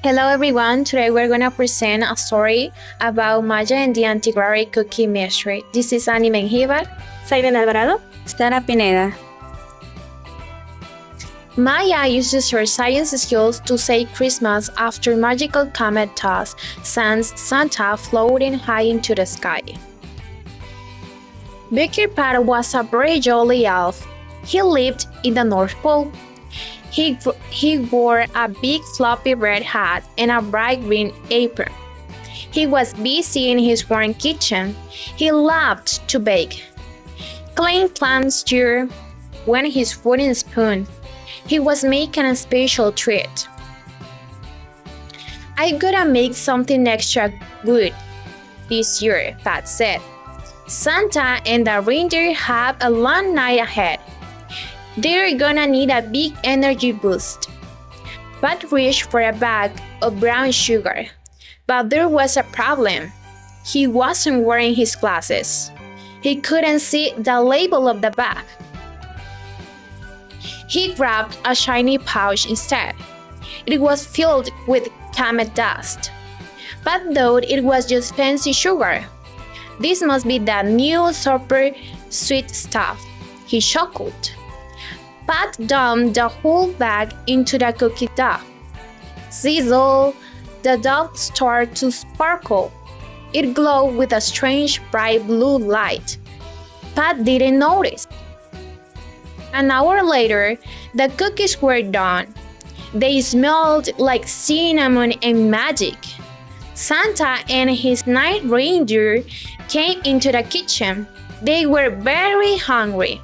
Hello everyone, today we're going to present a story about Maya and the Antiquary Cookie Mystery. This is Annie Menjivar. Saiden Alvarado. Sara Pineda. Maya uses her science skills to save Christmas after magical comet toss sends Santa floating high into the sky. Vicky Pat was a very jolly elf. He lived in the North Pole. He wore a big floppy red hat and a bright green apron. He was busy in his warm kitchen. He loved to bake. Clean clams stir when his wooden spoon. He was making a special treat. I gotta make something extra good this year, Pat said. Santa and the reindeer have a long night ahead. They're gonna need a big energy boost. Pat reached for a bag of brown sugar, but there was a problem. He wasn't wearing his glasses. He couldn't see the label of the bag. He grabbed a shiny pouch instead. It was filled with comet dust. Pat thought it was just fancy sugar. This must be the new super sweet stuff, he chuckled. Pat dumped the whole bag into the cookie dough. Sizzle! The dough started to sparkle. It glowed with a strange bright blue light. Pat didn't notice. An hour later, the cookies were done. They smelled like cinnamon and magic. Santa and his 9 reindeer came into the kitchen. They were very hungry.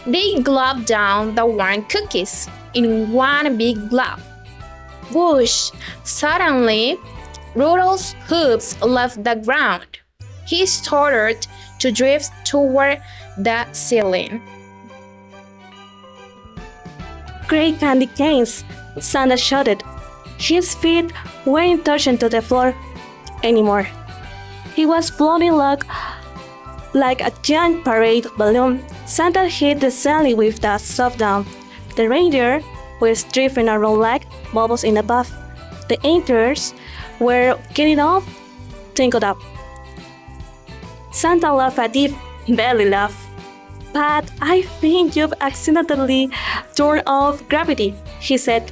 They gulped down the warm cookies in one big gulp. Whoosh! Suddenly, Rudolph's hooves left the ground. He started to drift toward the ceiling. Great candy canes, Santa shouted. His feet weren't touching to the floor anymore. He was floating like a giant parade balloon. Santa hit the ceiling with the soft down. The reindeer was drifting around like bubbles in a bath. The antlers were getting all tangled up. Santa laughed a deep belly laugh. But I think you've accidentally turned off gravity, he said.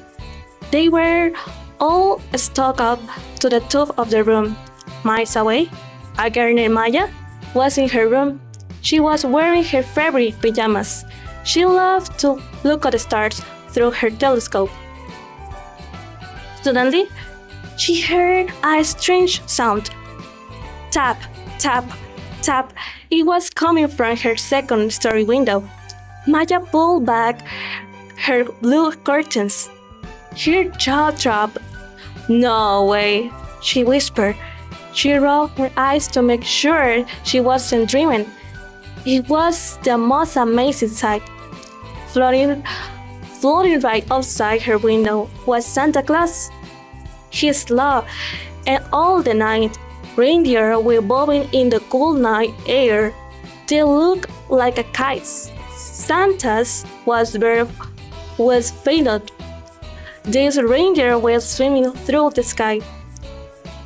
They were all stuck up to the top of the room. Miles away, a girl named Maya was in her room. She was wearing her favorite pajamas. She loved to look at the stars through her telescope. Suddenly, she heard a strange sound. Tap, tap, tap. It was coming from her second-story window. Maya pulled back her blue curtains. Her jaw dropped. No way, she whispered. She rolled her eyes to make sure she wasn't dreaming. It was the most amazing sight. Floating right outside her window was Santa Claus. His love and all the night reindeer were bobbing in the cool night air. They looked like a kites. Santa's was faded. These reindeer were swimming through the sky.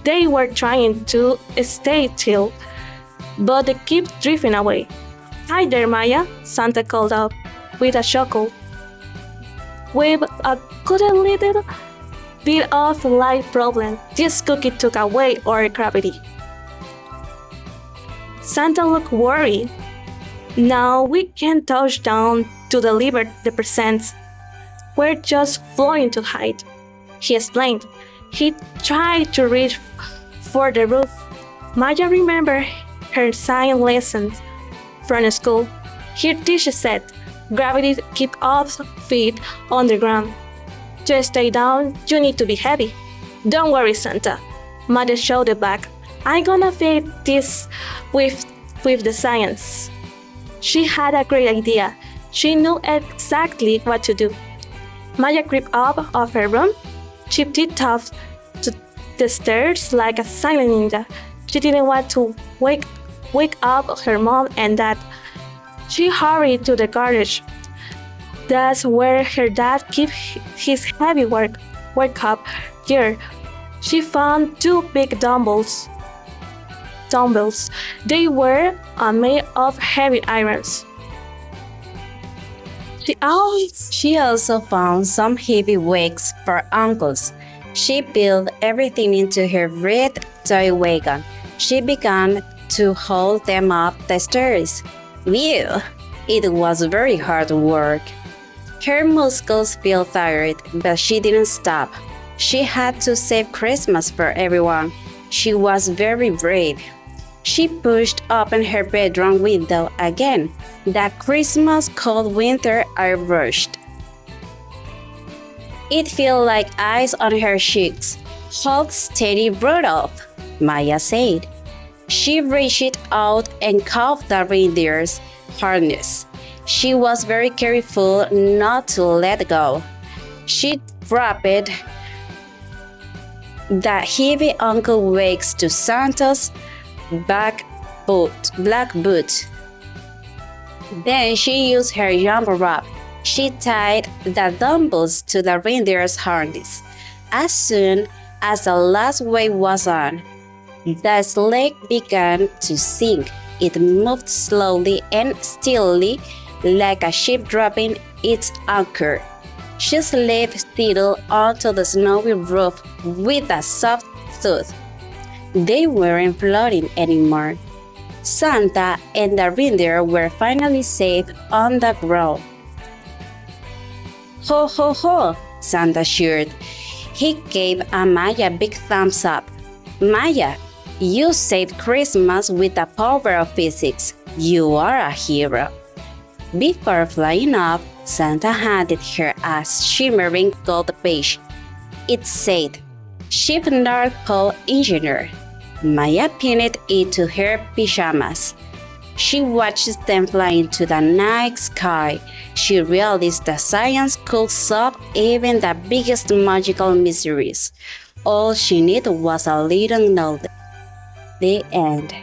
They were trying to stay still, but they kept drifting away. Hi there, Maya, Santa called out with a chuckle. With a good little bit of light problem, this cookie took away our gravity. Santa looked worried. Now we can't touch down to deliver the presents. We're just floating to hide, he explained. He tried to reach for the roof. Maya remembered her science lessons from school. Her teacher said, gravity keeps us feet on the ground. To stay down, you need to be heavy. Don't worry, Santa, Maya shouted back. I'm gonna fix this with the science. She had a great idea. She knew exactly what to do. Maya crept up off her room. She tiptoed to the stairs like a silent ninja. She didn't want to wake up her mom and dad. She hurried to the garage. That's where her dad kept his heavy workup gear. She found two big dumbbells. They were made of heavy irons. She also found some heavy weights for uncles. She built everything into her red toy wagon. She began to hold them up the stairs. Phew! It was very hard work. Her muscles felt tired, but she didn't stop. She had to save Christmas for everyone. She was very brave. She pushed open her bedroom window again. That Christmas cold winter air rushed. It felt like ice on her cheeks. Hold steady, Rudolph, Maya said. She reached out and caught the reindeer's harness. She was very careful not to let go. She dropped the heavy ankle weights to Santa's black boot. Then she used her jumper rope. She tied the dumbbells to the reindeer's harness. As soon as the last weight was on, the sleigh began to sink. It moved slowly and steadily, like a ship dropping its anchor. She slid still onto the snowy roof with a soft thud. They weren't floating anymore. Santa and the reindeer were finally safe on the ground. Ho ho ho, Santa cheered. He gave Maya a big thumbs up. Maya, you saved Christmas with the power of physics. You are a hero. Before flying off, Santa handed her a shimmering gold badge. It said, Chief North Pole Engineer. Maya pinned it to her pajamas. She watched them fly into the night sky. She realized that science could solve even the biggest magical mysteries. All she needed was a little knowledge. The end.